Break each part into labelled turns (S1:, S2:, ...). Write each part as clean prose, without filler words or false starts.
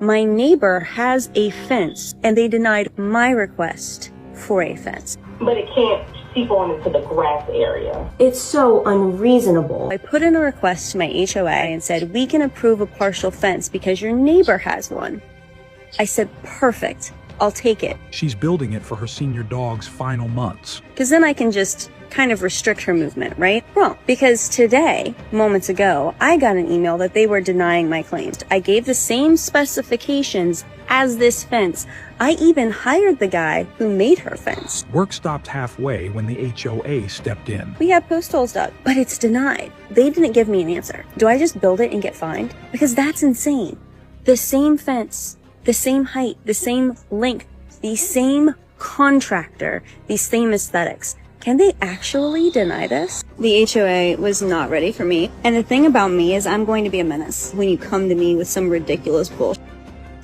S1: My neighbor has a fence, and they denied my request for a fence.
S2: But it can't seep on into the grass area.
S3: It's so unreasonable.
S1: I put in a request to my HOA and said, we can approve a partial fence because your neighbor has one. I said, perfect, I'll take it.
S4: She's building it for her senior dog's final months.
S1: Because then I can just kind of restrict her movement, right? Wrong. Because today, moments ago, I got an email that they were denying my claims. I gave the same specifications as this fence. I even hired the guy who made her fence.
S4: Work stopped halfway when the HOA stepped in.
S1: We have post holes dug, but it's denied. They didn't give me an answer. Do I just build it and get fined? Because that's insane. The same fence, the same height, the same length, the same contractor, the same aesthetics. Can they actually deny this? The HOA was not ready for me. And the thing about me is I'm going to be a menace when you come to me with some ridiculous bullshit.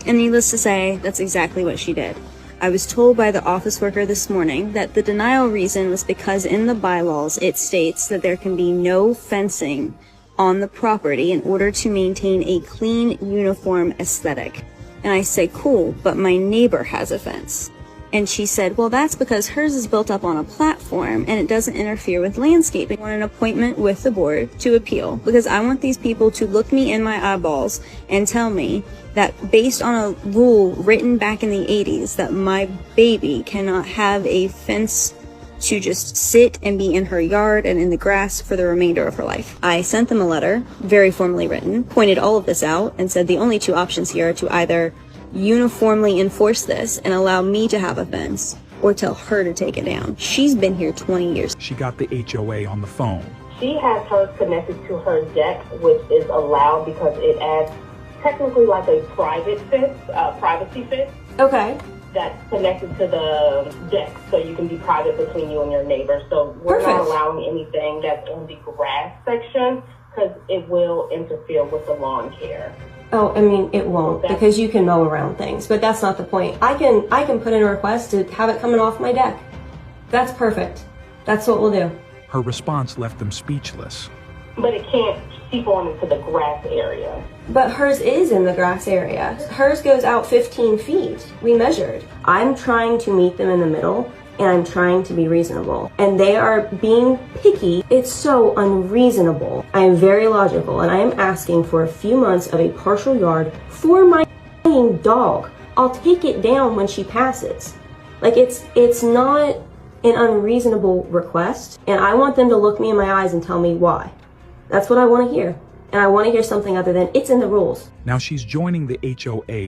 S1: And needless to say, that's exactly what she did. I was told by the office worker this morning that the denial reason was because in the bylaws it states that there can be no fencing on the property in order to maintain a clean, uniform aesthetic. And I say, cool, but my neighbor has a fence. And she said, well, that's because hers is built up on a platform and it doesn't interfere with landscaping. I want an appointment with the board to appeal because I want these people to look me in my eyeballs and tell me that based on a rule written back in the 80s that my baby cannot have a fence to just sit and be in her yard and in the grass for the remainder of her life. I sent them a letter, very formally written, pointed all of this out and said the only two options here are to either uniformly enforce this and allow me to have a fence or tell her to take it down. She's been here 20 years.
S4: She got the HOA on the phone.
S2: She has hers connected to her deck, which is allowed because it adds technically like a private fence, privacy fence.
S3: Okay.
S2: That's connected to the deck, so you can be private between you and your neighbor. So we're
S3: Perfect.
S2: not allowing anything that's in the grass section because it will interfere with the lawn care.
S3: Oh, I mean, it won't because you can mow around things, but that's not the point. I can put in a request to have it coming off my deck. That's perfect. That's what we'll do.
S4: Her response left them speechless.
S2: But it can't seep on into the grass area.
S3: But hers is in the grass area. Hers goes out 15 feet. We measured. I'm trying to meet them in the middle, and I'm trying to be reasonable. And they are being picky. It's so unreasonable. I am very logical, and I am asking for a few months of a partial yard for my dog. I'll take it down when she passes. Like, it's not an unreasonable request, and I want them to look me in my eyes and tell me why. That's what I want to hear. And I want to hear something other than it's in the rules.
S4: Now she's joining the HOA